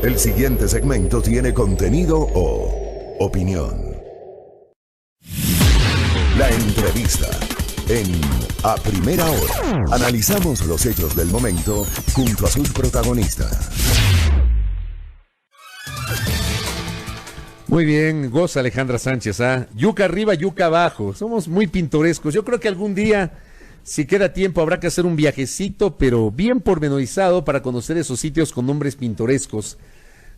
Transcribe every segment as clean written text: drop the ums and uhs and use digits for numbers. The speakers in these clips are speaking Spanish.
El siguiente segmento tiene contenido o opinión. La entrevista en A Primera Hora. Analizamos los hechos del momento junto a sus protagonistas. Muy bien, goza Alejandra Sánchez, ¿ah? Yuca arriba, yuca abajo. Somos muy pintorescos. Yo creo que algún día, si queda tiempo, habrá que hacer un viajecito, pero bien pormenorizado para conocer esos sitios con nombres pintorescos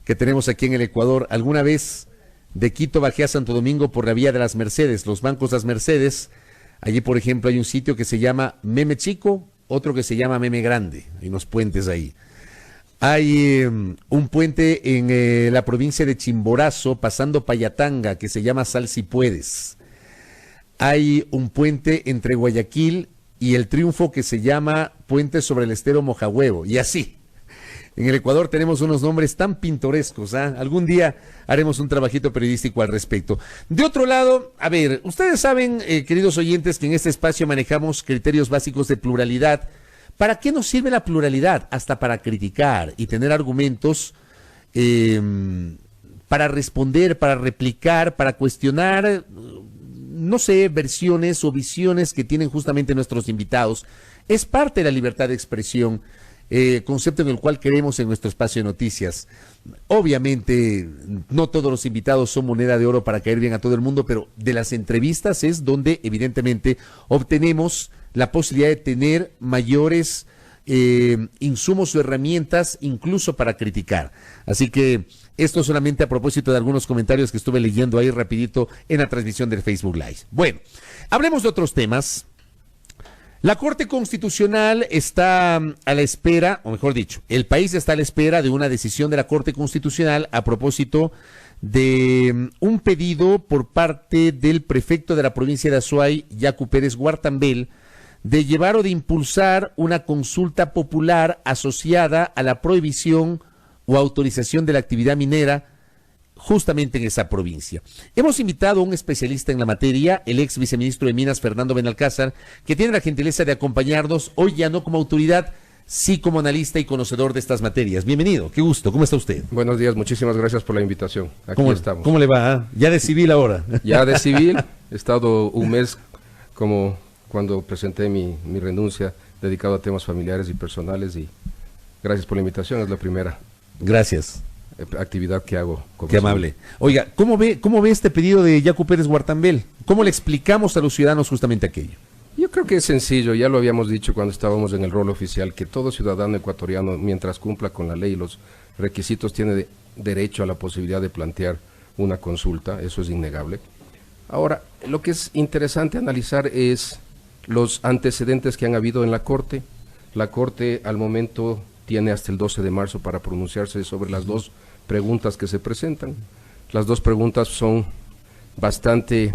que tenemos aquí en el Ecuador. Alguna vez de Quito bajé a Santo Domingo por la vía de las Mercedes, los bancos Las Mercedes. Allí, por ejemplo, hay un sitio que se llama Meme Chico, otro que se llama Meme Grande. Hay unos puentes ahí. Hay un puente en la provincia de Chimborazo, pasando Payatanga, que se llama Sal Si Puedes. Hay un puente entre Guayaquil y El Triunfo que se llama Puente sobre el Estero Mojahuevo, y así. En el Ecuador tenemos unos nombres tan pintorescos, ¿ah? Algún día haremos un trabajito periodístico al respecto. De otro lado, a ver, ustedes saben, queridos oyentes, que en este espacio manejamos criterios básicos de pluralidad. ¿Para qué nos sirve la pluralidad? Hasta para criticar y tener argumentos para responder, para replicar, para cuestionar, no sé, versiones o visiones que tienen justamente nuestros invitados. Es parte de la libertad de expresión, concepto en el cual creemos en nuestro espacio de noticias. Obviamente, no todos los invitados son moneda de oro para caer bien a todo el mundo, pero de las entrevistas es donde evidentemente obtenemos la posibilidad de tener mayores insumos o herramientas incluso para criticar. Así que esto solamente a propósito de algunos comentarios que estuve leyendo ahí rapidito en la transmisión del Facebook Live. Bueno, hablemos de otros temas. La Corte Constitucional está a la espera, o mejor dicho, el país está a la espera de una decisión de la Corte Constitucional a propósito de un pedido por parte del prefecto de la provincia de Azuay, Yacu Pérez Guartambel, de llevar o de impulsar una consulta popular asociada a la prohibición o autorización de la actividad minera justamente en esa provincia. Hemos invitado a un especialista en la materia, el ex viceministro de Minas, Fernando Benalcázar, que tiene la gentileza de acompañarnos hoy ya no como autoridad, sí como analista y conocedor de estas materias. Bienvenido, qué gusto, ¿cómo está usted? Buenos días, muchísimas gracias por la invitación. Aquí estamos. ¿Cómo le va? Ya de civil ahora. Ya de civil, he estado un mes como cuando presenté mi renuncia dedicado a temas familiares y personales, y gracias por la invitación, es la primera. Gracias. Actividad que hago. Qué amable. Oiga, ¿cómo ve este pedido de Yacu Pérez Guartambel? ¿Cómo le explicamos a los ciudadanos justamente aquello? Yo creo que es sencillo, ya lo habíamos dicho cuando estábamos en el rol oficial, que todo ciudadano ecuatoriano, mientras cumpla con la ley y los requisitos, tiene derecho a la posibilidad de plantear una consulta, eso es innegable. Ahora, lo que es interesante analizar es los antecedentes que han habido en la Corte. La Corte al momento tiene hasta el 12 de marzo para pronunciarse sobre las dos preguntas que se presentan. Las dos preguntas son bastante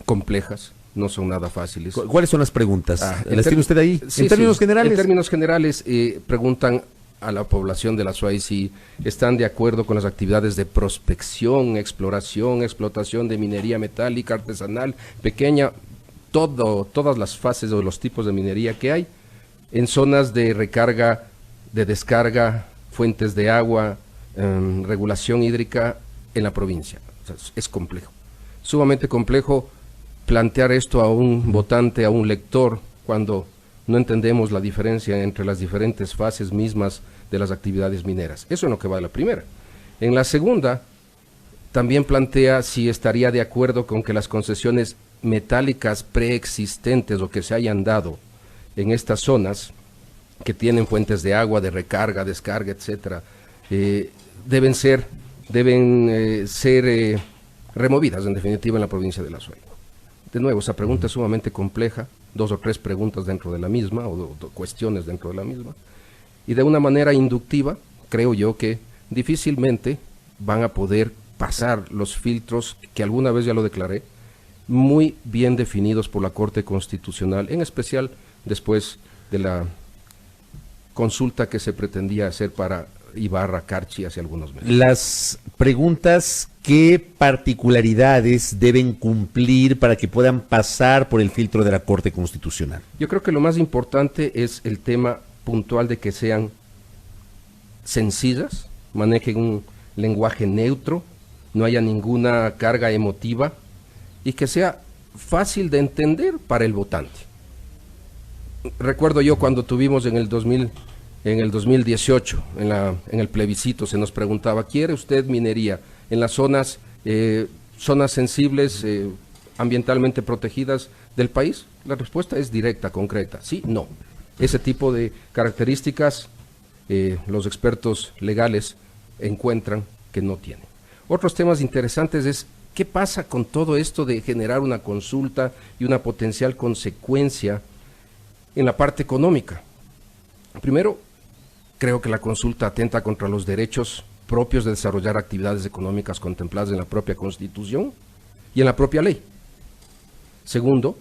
complejas, no son nada fáciles. ¿Cuáles son las preguntas? ¿Las tiene usted ahí? Sí, ¿En términos generales? En términos generales, preguntan a la población de la Azuay si están de acuerdo con las actividades de prospección, exploración, explotación de minería metálica, artesanal, pequeña, todas las fases o los tipos de minería que hay, en zonas de recarga, de descarga, fuentes de agua, regulación hídrica en la provincia. O sea, es complejo, sumamente complejo plantear esto a un votante, a un lector, cuando no entendemos la diferencia entre las diferentes fases mismas de las actividades mineras. Eso es lo que va a la primera. En la segunda, también plantea si estaría de acuerdo con que las concesiones metálicas preexistentes o que se hayan dado en estas zonas que tienen fuentes de agua, de recarga, descarga, etcétera, deben ser removidas en definitiva en la provincia de la Azuay. De nuevo, esa pregunta es sumamente compleja, 2 o 3 preguntas dentro de la misma, o cuestiones dentro de la misma, y de una manera inductiva, creo yo que difícilmente van a poder pasar los filtros que alguna vez ya lo declaré, muy bien definidos por la Corte Constitucional, en especial después de la consulta que se pretendía hacer para Ibarra, Carchi hace algunos meses. Las preguntas, ¿qué particularidades deben cumplir para que puedan pasar por el filtro de la Corte Constitucional? Yo creo que lo más importante es el tema puntual de que sean sencillas, manejen un lenguaje neutro, no haya ninguna carga emotiva y que sea fácil de entender para el votante. Recuerdo yo cuando tuvimos en el 2018, en el plebiscito, se nos preguntaba, ¿quiere usted minería en las zonas sensibles, ambientalmente protegidas del país? La respuesta es directa, concreta, sí, no. Ese tipo de características los expertos legales encuentran que no tienen. Otros temas interesantes es qué pasa con todo esto de generar una consulta y una potencial consecuencia en la parte económica. Primero, creo que la consulta atenta contra los derechos propios de desarrollar actividades económicas contempladas en la propia Constitución y en la propia ley. Segundo,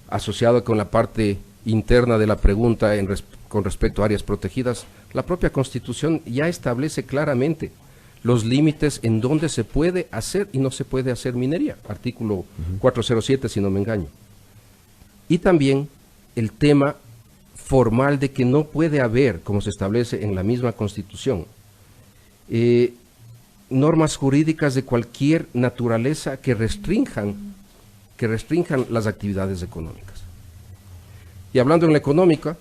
asociado con la parte interna de la pregunta con respecto a áreas protegidas, la propia Constitución ya establece claramente los límites en donde se puede hacer y no se puede hacer minería, artículo 407 si no me engaño. Y también el tema formal de que no puede haber, como se establece en la misma Constitución, normas jurídicas de cualquier naturaleza que restrinjan las actividades económicas. Y hablando en la económica,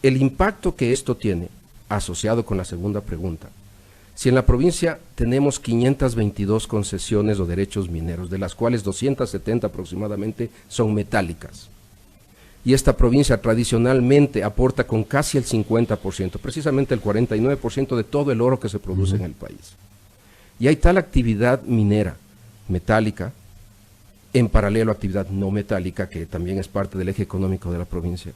el impacto que esto tiene, asociado con la segunda pregunta, si en la provincia tenemos 522 concesiones o derechos mineros, de las cuales 270 aproximadamente son metálicas, y esta provincia tradicionalmente aporta con casi el 50%, precisamente el 49% de todo el oro que se produce en el país. Y hay tal actividad minera, metálica, en paralelo a actividad no metálica, que también es parte del eje económico de la provincia.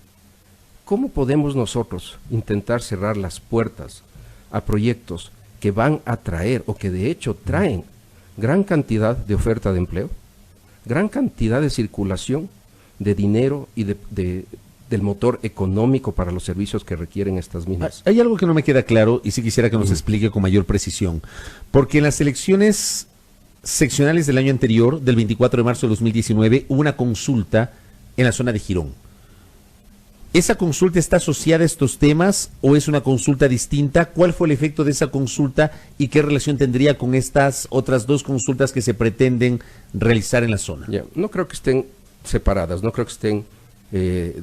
¿Cómo podemos nosotros intentar cerrar las puertas a proyectos que van a traer, o que de hecho traen, gran cantidad de oferta de empleo, gran cantidad de circulación de dinero y del motor económico para los servicios que requieren estas minas? Hay algo que no me queda claro y sí quisiera que nos explique con mayor precisión, porque en las elecciones seccionales del año anterior, del 24 de marzo de 2019, hubo una consulta en la zona de Girón. ¿Esa consulta está asociada a estos temas o es una consulta distinta? ¿Cuál fue el efecto de esa consulta y qué relación tendría con estas otras dos consultas que se pretenden realizar en la zona? No creo que estén separadas, no creo que estén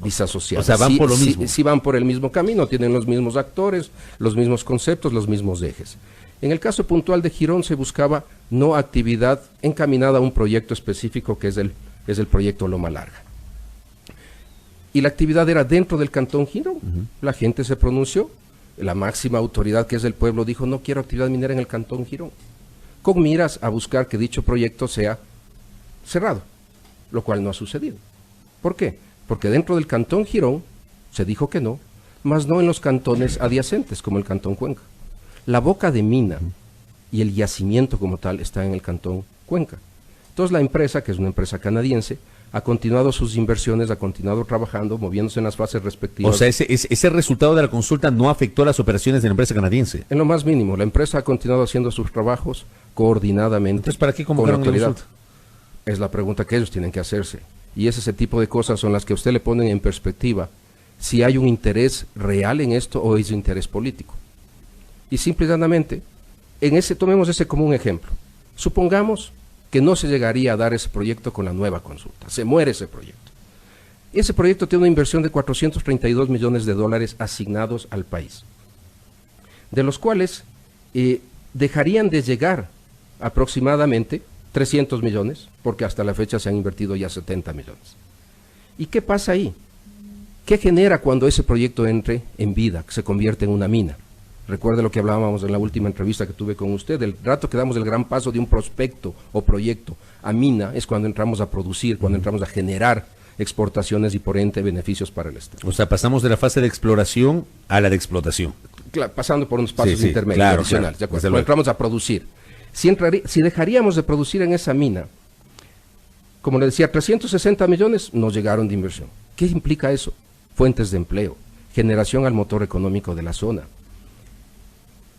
disasociadas. O sea, van por lo mismo. Sí van por el mismo camino, tienen los mismos actores, los mismos conceptos, los mismos ejes. En el caso puntual de Girón se buscaba no actividad encaminada a un proyecto específico que es el proyecto Loma Larga. Y la actividad era dentro del cantón Girón. La gente se pronunció, la máxima autoridad que es del pueblo dijo no quiero actividad minera en el cantón Girón, con miras a buscar que dicho proyecto sea cerrado, lo cual no ha sucedido. ¿Por qué? Porque dentro del cantón Girón se dijo que no, mas no en los cantones adyacentes como el cantón Cuenca. La boca de mina y el yacimiento como tal está en el cantón Cuenca. Entonces la empresa, que es una empresa canadiense, ha continuado sus inversiones, ha continuado trabajando, moviéndose en las fases respectivas. O sea, ese resultado de la consulta no afectó a las operaciones de la empresa canadiense. En lo más mínimo, la empresa ha continuado haciendo sus trabajos coordinadamente. Entonces, ¿para qué convocaron la consulta? Es la pregunta que ellos tienen que hacerse. Y ese tipo de cosas son las que usted le ponen en perspectiva, si hay un interés real en esto o es interés político. Y simple y llanamente, tomemos ese como un ejemplo. Supongamos que no se llegaría a dar ese proyecto con la nueva consulta. Se muere ese proyecto. Ese proyecto tiene una inversión de 432 millones de dólares asignados al país, de los cuales dejarían de llegar aproximadamente 300 millones, porque hasta la fecha se han invertido ya 70 millones. ¿Y qué pasa ahí? ¿Qué genera cuando ese proyecto entre en vida, que se convierte en una mina? Recuerde lo que hablábamos en la última entrevista que tuve con usted, el rato que damos el gran paso de un prospecto o proyecto a mina es cuando entramos a producir, cuando entramos a generar exportaciones y por ente beneficios para el Estado. O sea, pasamos de la fase de exploración a la de explotación. Claro, pasando por unos pasos intermedios, claro, adicionales, claro, cuando entramos a producir. Si dejaríamos de producir en esa mina, como le decía, 360 millones nos llegaron de inversión. ¿Qué implica eso? Fuentes de empleo, generación al motor económico de la zona.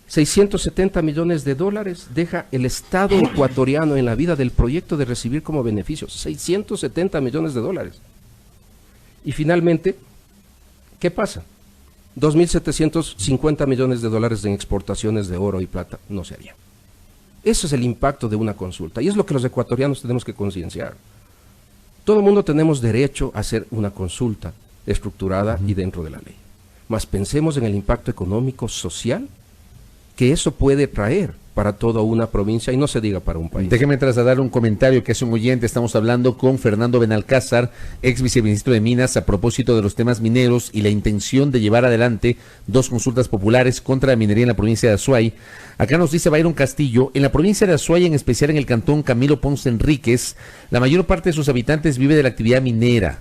670 millones de dólares deja el Estado ecuatoriano en la vida del proyecto de recibir como beneficios. 670 millones de dólares. Y finalmente, ¿qué pasa? 2.750 millones de dólares en exportaciones de oro y plata no se haría. Eso es el impacto de una consulta y es lo que los ecuatorianos tenemos que concienciar. Todo el mundo tenemos derecho a hacer una consulta estructurada y dentro de la ley. Mas pensemos en el impacto económico, social, que eso puede traer para toda una provincia y no se diga para un país. Déjeme trasladar un comentario que hace un oyente. Estamos hablando con Fernando Benalcázar, ex viceministro de Minas, a propósito de los temas mineros y la intención de llevar adelante 2 consultas populares contra la minería en la provincia de Azuay. Acá nos dice Byron Castillo, en la provincia de Azuay, en especial en el cantón Camilo Ponce Enríquez, la mayor parte de sus habitantes vive de la actividad minera.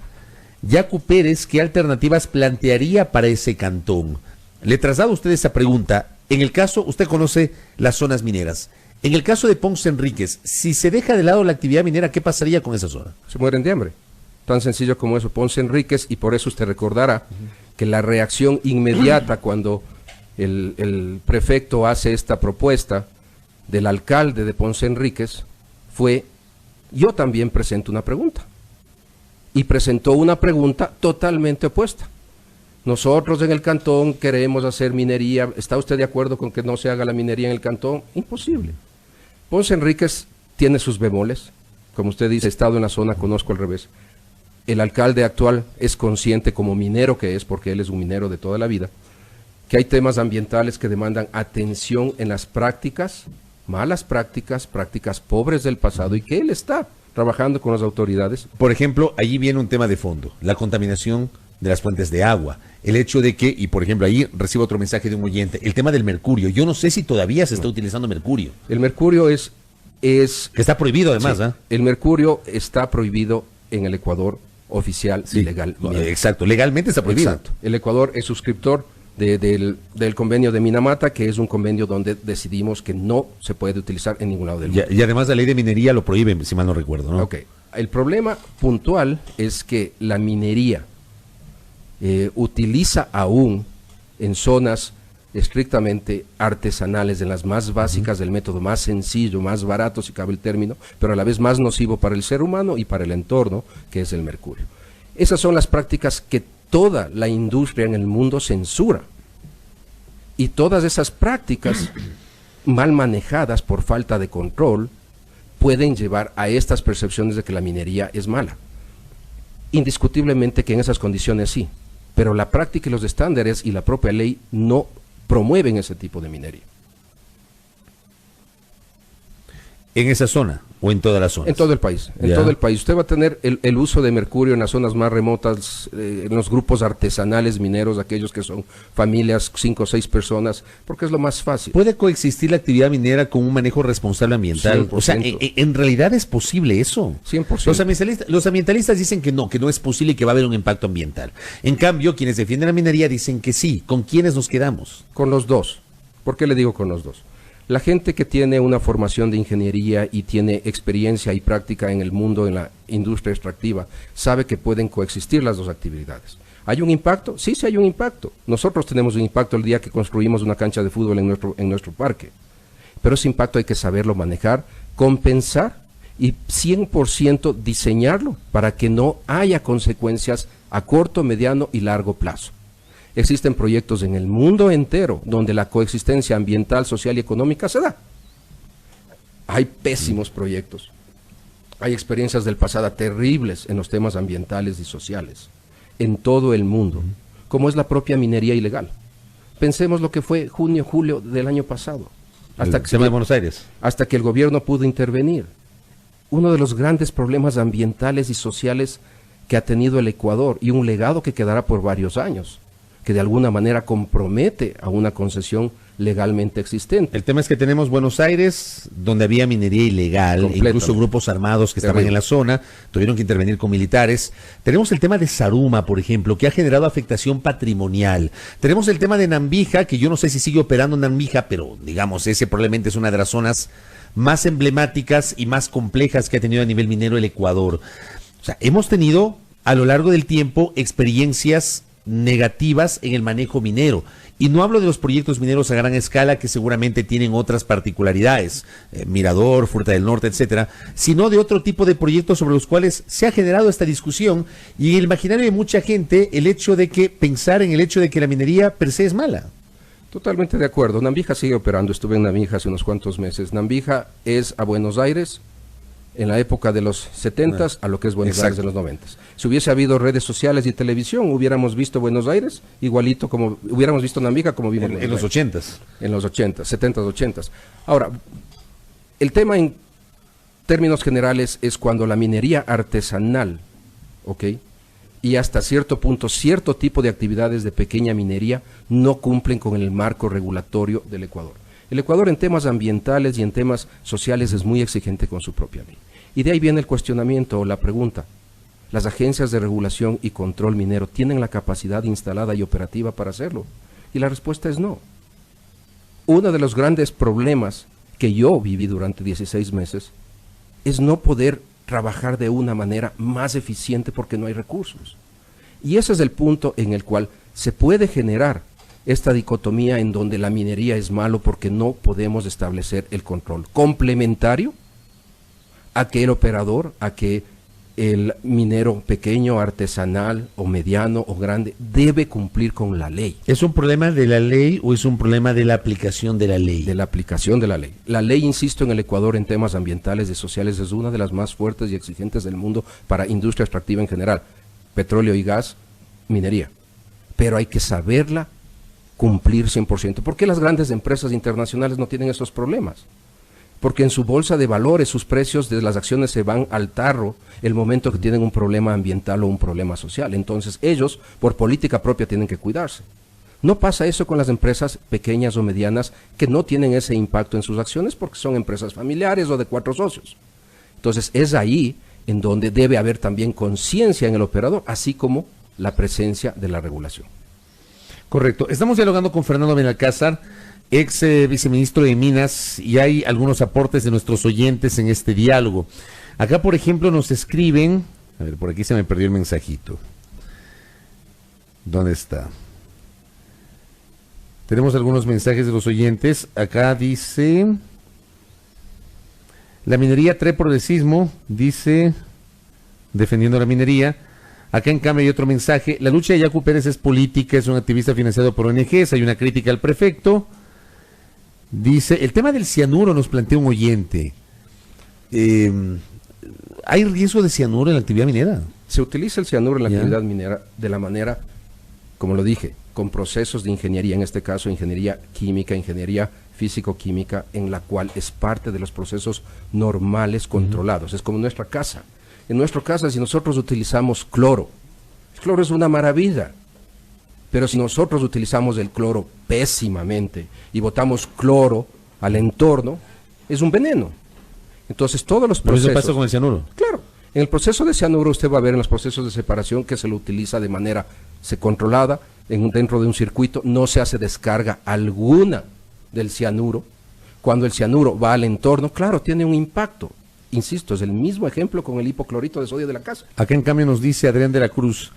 Yacu Pérez, ¿qué alternativas plantearía para ese cantón? Le traslado a usted esa pregunta. En el caso, usted conoce las zonas mineras. En el caso de Ponce Enríquez, si se deja de lado la actividad minera, ¿qué pasaría con esa zona? Se mueren de hambre. Tan sencillo como eso. Ponce Enríquez, y por eso usted recordará que la reacción inmediata cuando el prefecto hace esta propuesta del alcalde de Ponce Enríquez fue: yo también presento una pregunta. Y presentó una pregunta totalmente opuesta. Nosotros en el cantón queremos hacer minería. ¿Está usted de acuerdo con que no se haga la minería en el cantón? Imposible. Ponce Enríquez tiene sus bemoles. Como usted dice, he estado en la zona, conozco al revés. El alcalde actual es consciente, como minero que es, porque él es un minero de toda la vida, que hay temas ambientales que demandan atención en las prácticas, malas prácticas, prácticas pobres del pasado, y que él está trabajando con las autoridades. Por ejemplo, allí viene un tema de fondo, la contaminación de las fuentes de agua, el hecho de que, y por ejemplo ahí recibo otro mensaje de un oyente, el tema del mercurio. Yo no sé si todavía se está utilizando mercurio. El mercurio es que está prohibido además, sí, el mercurio está prohibido en el Ecuador oficial y legalmente. Exacto, legalmente está prohibido. Exacto. El Ecuador es suscriptor del convenio de Minamata, que es un convenio donde decidimos que no se puede utilizar en ningún lado del mundo. Y además la ley de minería lo prohíbe, si mal no recuerdo, ¿no? Ok. El problema puntual es que la minería utiliza aún en zonas estrictamente artesanales, en las más básicas del método más sencillo, más barato, si cabe el término, pero a la vez más nocivo para el ser humano y para el entorno, que es el mercurio. Esas son las prácticas que toda la industria en el mundo censura. Y todas esas prácticas mal manejadas por falta de control pueden llevar a estas percepciones de que la minería es mala. Indiscutiblemente que en esas condiciones sí, pero la práctica y los estándares y la propia ley no promueven ese tipo de minería. ¿En esa zona o en toda la zona? En todo el país, todo el país. Usted va a tener el uso de mercurio en las zonas más remotas, en los grupos artesanales mineros, aquellos que son familias, 5 o 6 personas, porque es lo más fácil. ¿Puede coexistir la actividad minera con un manejo responsable ambiental? 100%. O sea, en realidad es posible eso. 100%. Los ambientalistas dicen que no es posible y que va a haber un impacto ambiental. En cambio, quienes defienden la minería dicen que sí. ¿Con quiénes nos quedamos? Con los dos. ¿Por qué le digo con los dos? La gente que tiene una formación de ingeniería y tiene experiencia y práctica en el mundo, en la industria extractiva, sabe que pueden coexistir las dos actividades. ¿Hay un impacto? Sí, sí hay un impacto. Nosotros tenemos un impacto el día que construimos una cancha de fútbol en nuestro parque. Pero ese impacto hay que saberlo manejar, compensar y 100% diseñarlo para que no haya consecuencias a corto, mediano y largo plazo. Existen proyectos en el mundo entero donde la coexistencia ambiental, social y económica se da. Hay pésimos proyectos. Hay experiencias del pasado terribles en los temas ambientales y sociales en todo el mundo, como es la propia minería ilegal. Pensemos lo que fue junio, julio del año pasado. Hasta que se de Buenos Aires. Hasta que el gobierno pudo intervenir. Uno de los grandes problemas ambientales y sociales que ha tenido el Ecuador y un legado que quedará por varios años, que de alguna manera compromete a una concesión legalmente existente. El tema es que tenemos Buenos Aires, donde había minería ilegal, incluso grupos armados que estaban en la zona, tuvieron que intervenir con militares. Tenemos el tema de Zaruma, por ejemplo, que ha generado afectación patrimonial. Tenemos el tema de Nambija, que yo no sé si sigue operando en Nambija, pero digamos, ese probablemente es una de las zonas más emblemáticas y más complejas que ha tenido a nivel minero el Ecuador. O sea, hemos tenido a lo largo del tiempo experiencias negativas en el manejo minero. Y no hablo de los proyectos mineros a gran escala que seguramente tienen otras particularidades, Mirador, Fruta del Norte, etcétera, sino de otro tipo de proyectos sobre los cuales se ha generado esta discusión y en el imaginario de mucha gente pensar en el hecho de que la minería per se es mala. Totalmente de acuerdo. Nambija sigue operando. Estuve en Nambija hace unos cuantos meses. Nambija es a Buenos Aires en la época de los 70s a lo que es Buenos Aires en los 90s. Si hubiese habido redes sociales y televisión, hubiéramos visto Buenos Aires igualito como hubiéramos visto Nambija como vimos en los 80s. En los 80s, 70s, 80s. Ahora, el tema en términos generales es cuando la minería artesanal, ¿ok?, y hasta cierto punto, cierto tipo de actividades de pequeña minería no cumplen con el marco regulatorio del Ecuador. El Ecuador en temas ambientales y en temas sociales es muy exigente con su propia ley. Y de ahí viene el cuestionamiento o la pregunta. ¿Las agencias de regulación y control minero tienen la capacidad instalada y operativa para hacerlo? Y la respuesta es no. Uno de los grandes problemas que yo viví durante 16 meses es no poder trabajar de una manera más eficiente porque no hay recursos. Y ese es el punto en el cual se puede generar esta dicotomía en donde la minería es malo porque no podemos establecer el control complementario a que el operador, a que el minero pequeño, artesanal o mediano o grande debe cumplir con la ley. ¿Es un problema de la ley o es un problema de la aplicación de la ley? De la aplicación de la ley. La ley, insisto, en el Ecuador en temas ambientales y sociales es una de las más fuertes y exigentes del mundo para industria extractiva en general, petróleo y gas, minería. Pero hay que saberla cumplir 100%. ¿Por qué las grandes empresas internacionales no tienen esos problemas? Porque en su bolsa de valores sus precios de las acciones se van al tarro el momento que tienen un problema ambiental o un problema social. Entonces ellos, por política propia, tienen que cuidarse. No pasa eso con las empresas pequeñas o medianas que no tienen ese impacto en sus acciones porque son empresas familiares o de 4 socios. Entonces es ahí en donde debe haber también conciencia en el operador, así como la presencia de la regulación. Correcto. Estamos dialogando con Fernando Benalcázar, ex viceministro de Minas, y hay algunos aportes de nuestros oyentes en este diálogo. Acá, por ejemplo, nos escriben, a ver, por aquí se me perdió el mensajito. ¿Dónde está? Tenemos algunos mensajes de los oyentes. Acá dice, la minería trae progresismo, dice, defendiendo la minería. Acá en cambio hay otro mensaje, la lucha de Yacu Pérez es política, es un activista financiado por ONGs, hay una crítica al prefecto. Dice, el tema del cianuro nos plantea un oyente. ¿Hay riesgo de cianuro en la actividad minera? Se utiliza el cianuro en la actividad minera de la manera, como lo dije, con procesos de ingeniería, en este caso ingeniería química, ingeniería físico-química, en la cual es parte de los procesos normales controlados. Es como nuestra casa. En nuestra casa, si nosotros utilizamos cloro, el cloro es una maravilla. Pero si nosotros utilizamos el cloro pésimamente y botamos cloro al entorno, es un veneno. Entonces todos los procesos... ¿Pero eso pasa con el cianuro? Claro. En el proceso de cianuro usted va a ver en los procesos de separación que se lo utiliza de manera controlada, dentro de un circuito, no se hace descarga alguna del cianuro. Cuando el cianuro va al entorno, claro, tiene un impacto. Insisto, es el mismo ejemplo con el hipoclorito de sodio de la casa. Acá en cambio nos dice Adrián de la Cruz,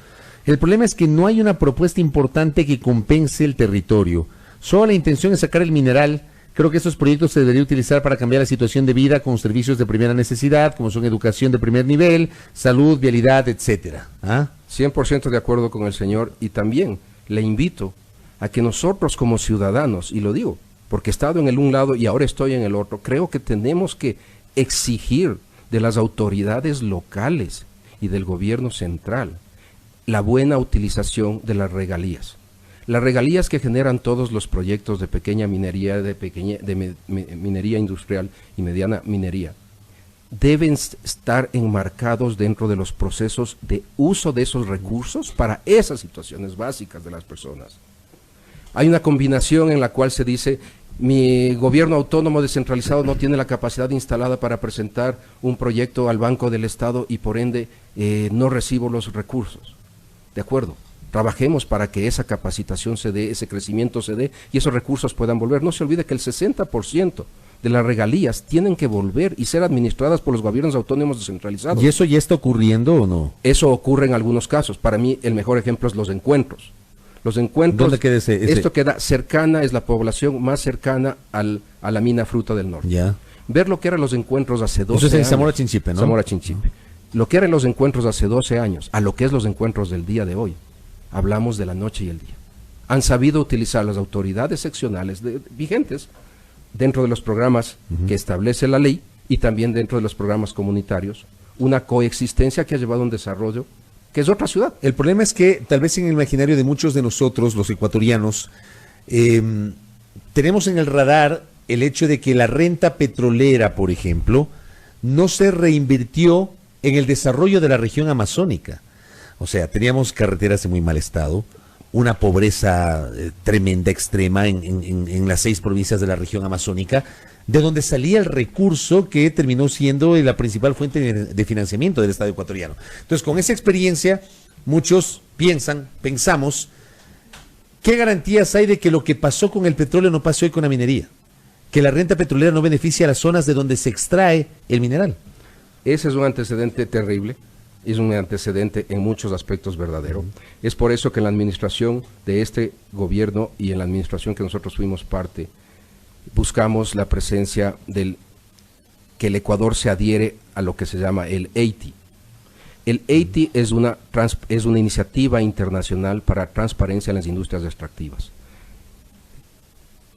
el problema es que no hay una propuesta importante que compense el territorio. Solo la intención es sacar el mineral. Creo que estos proyectos se deberían utilizar para cambiar la situación de vida con servicios de primera necesidad, como son educación de primer nivel, salud, vialidad, etcétera. 100% de acuerdo con el señor, y también le invito a que nosotros como ciudadanos, y lo digo, porque he estado en el un lado y ahora estoy en el otro, creo que tenemos que exigir de las autoridades locales y del gobierno central la buena utilización de las regalías. Las regalías que generan todos los proyectos de pequeña minería, minería industrial y mediana minería, deben estar enmarcados dentro de los procesos de uso de esos recursos para esas situaciones básicas de las personas. Hay una combinación en la cual se dice, mi gobierno autónomo descentralizado no tiene la capacidad instalada para presentar un proyecto al Banco del Estado y por ende no recibo los recursos. De acuerdo, trabajemos para que esa capacitación se dé, ese crecimiento se dé y esos recursos puedan volver. No se olvide que el 60% de las regalías tienen que volver y ser administradas por los gobiernos autónomos descentralizados. ¿Y eso ya está ocurriendo o no? Eso ocurre en algunos casos. Para mí el mejor ejemplo es los encuentros. Los encuentros, ¿dónde queda ese? Esto queda cercana, es la población más cercana a la mina Fruta del Norte. Ya. Ver lo que eran los encuentros hace 12 años. Eso es en Zamora Chinchipe, ¿no? Zamora Chinchipe. Lo que eran los encuentros hace 12 años, a lo que es los encuentros del día de hoy. Hablamos de la noche y el día. Han sabido utilizar las autoridades seccionales vigentes dentro de los programas que establece la ley y también dentro de los programas comunitarios, una coexistencia que ha llevado a un desarrollo que es otra ciudad. El problema es que tal vez en el imaginario de muchos de nosotros, los ecuatorianos, tenemos en el radar el hecho de que la renta petrolera, por ejemplo, no se reinvirtió en el desarrollo de la región amazónica. O sea, teníamos carreteras en muy mal estado, una pobreza tremenda, extrema en las 6 provincias de la región amazónica, de donde salía el recurso que terminó siendo la principal fuente de financiamiento del Estado ecuatoriano. Entonces, con esa experiencia, muchos pensamos, ¿qué garantías hay de que lo que pasó con el petróleo no pasó hoy con la minería? Que la renta petrolera no beneficia a las zonas de donde se extrae el mineral. Ese es un antecedente terrible, es un antecedente en muchos aspectos verdadero. Es por eso que en la administración de este gobierno y en la administración que nosotros fuimos parte, buscamos la presencia que el Ecuador se adhiere a lo que se llama el EITI. El EITI es una iniciativa internacional para transparencia en las industrias extractivas.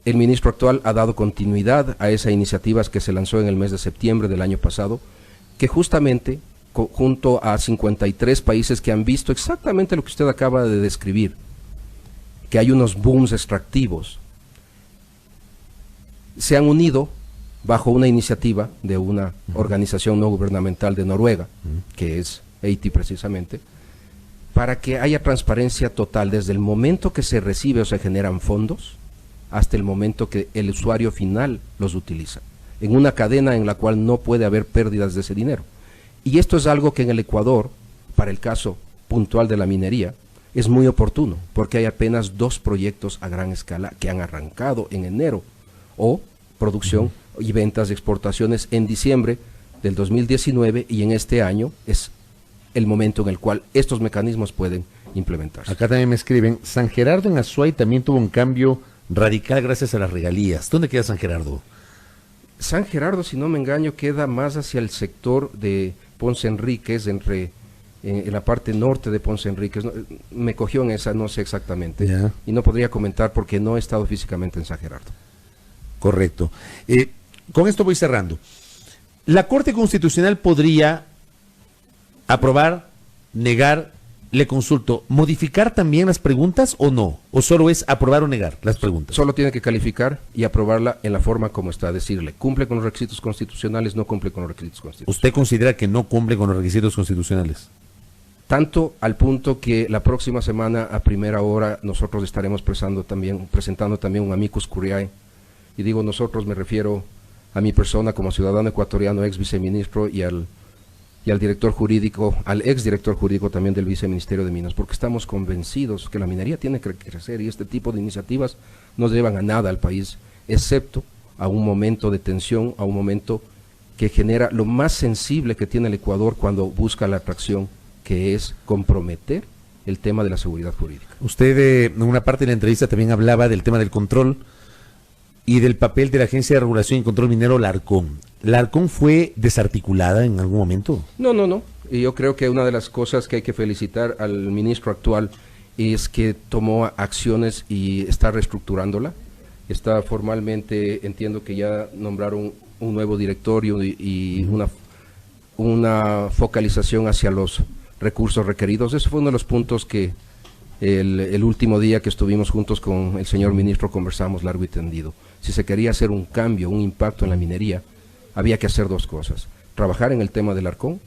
El ministro actual ha dado continuidad a esa iniciativa que se lanzó en el mes de septiembre del año pasado, que justamente junto a 53 países que han visto exactamente lo que usted acaba de describir, que hay unos booms extractivos, se han unido bajo una iniciativa de una organización no gubernamental de Noruega, que es EITI precisamente, para que haya transparencia total desde el momento que se recibe o se generan fondos hasta el momento que el usuario final los utiliza, en una cadena en la cual no puede haber pérdidas de ese dinero. Y esto es algo que en el Ecuador, para el caso puntual de la minería, es muy oportuno, porque hay apenas 2 proyectos a gran escala que han arrancado en enero, o producción y ventas de exportaciones en diciembre del 2019, y en este año es el momento en el cual estos mecanismos pueden implementarse. Acá también me escriben, San Gerardo en Azuay también tuvo un cambio radical gracias a las regalías. ¿Dónde queda San Gerardo? San Gerardo, si no me engaño, queda más hacia el sector de Ponce Enríquez, en la parte norte de Ponce Enríquez. No, me cogió en esa, no sé exactamente, y no podría comentar porque no he estado físicamente en San Gerardo. Correcto. Con esto voy cerrando. La Corte Constitucional podría aprobar, negar, le consulto, ¿modificar también las preguntas o no? ¿O solo es aprobar o negar las preguntas? Solo tiene que calificar y aprobarla en la forma como está, decirle, cumple con los requisitos constitucionales, no cumple con los requisitos constitucionales. ¿Usted considera que no cumple con los requisitos constitucionales? Tanto al punto que la próxima semana a primera hora nosotros estaremos presentando también un amicus curiae, y digo nosotros, me refiero a mi persona como ciudadano ecuatoriano, ex viceministro, y al director jurídico, al ex director jurídico también del Viceministerio de Minas, porque estamos convencidos que la minería tiene que crecer y este tipo de iniciativas no llevan a nada al país, excepto a un momento de tensión, a un momento que genera lo más sensible que tiene el Ecuador cuando busca la atracción, que es comprometer el tema de la seguridad jurídica. Usted en una parte de la entrevista también hablaba del tema del control y del papel de la Agencia de Regulación y Control Minero, la ARCOM. ¿La ARCOM fue desarticulada en algún momento? No. Y yo creo que una de las cosas que hay que felicitar al ministro actual es que tomó acciones y está reestructurándola. Está formalmente, entiendo que ya nombraron un nuevo directorio y una focalización hacia los recursos requeridos. Eso fue uno de los puntos que el último día que estuvimos juntos con el señor ministro conversamos largo y tendido. Si se quería hacer un cambio, un impacto en la minería, había que hacer 2 cosas: trabajar en el tema del ARCOM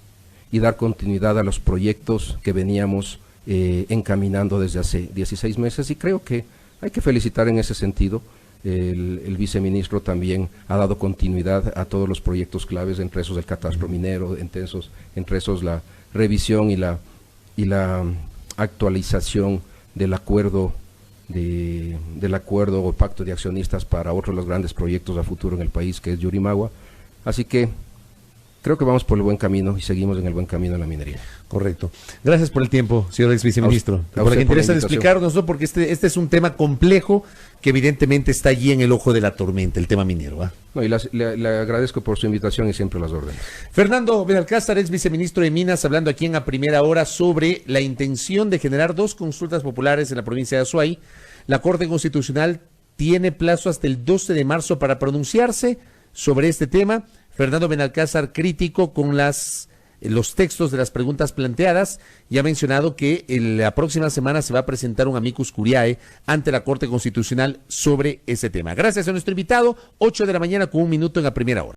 y dar continuidad a los proyectos que veníamos encaminando desde hace 16 meses, y creo que hay que felicitar en ese sentido. El viceministro también ha dado continuidad a todos los proyectos claves, entre esos el catastro minero, entre esos la revisión y la actualización del acuerdo o pacto de accionistas para otros de los grandes proyectos a futuro en el país, que es Yurimagua. Así que Creo que vamos por el buen camino y seguimos en el buen camino en la minería. Correcto. Gracias por el tiempo, señor ex viceministro. Por el interés de explicarnos, ¿no? Porque este es un tema complejo que evidentemente está allí en el ojo de la tormenta, el tema minero. No, y le agradezco por su invitación y siempre las órdenes. Fernando Benalcázar, ex viceministro de Minas, hablando aquí en A Primera Hora sobre la intención de generar 2 consultas populares en la provincia de Azuay. La Corte Constitucional tiene plazo hasta el 12 de marzo para pronunciarse sobre este tema. Fernando Benalcázar, crítico con los textos de las preguntas planteadas, y ha mencionado que la próxima semana se va a presentar un amicus curiae ante la Corte Constitucional sobre ese tema. Gracias a nuestro invitado, 8 de la mañana con 1 minuto en A Primera Hora.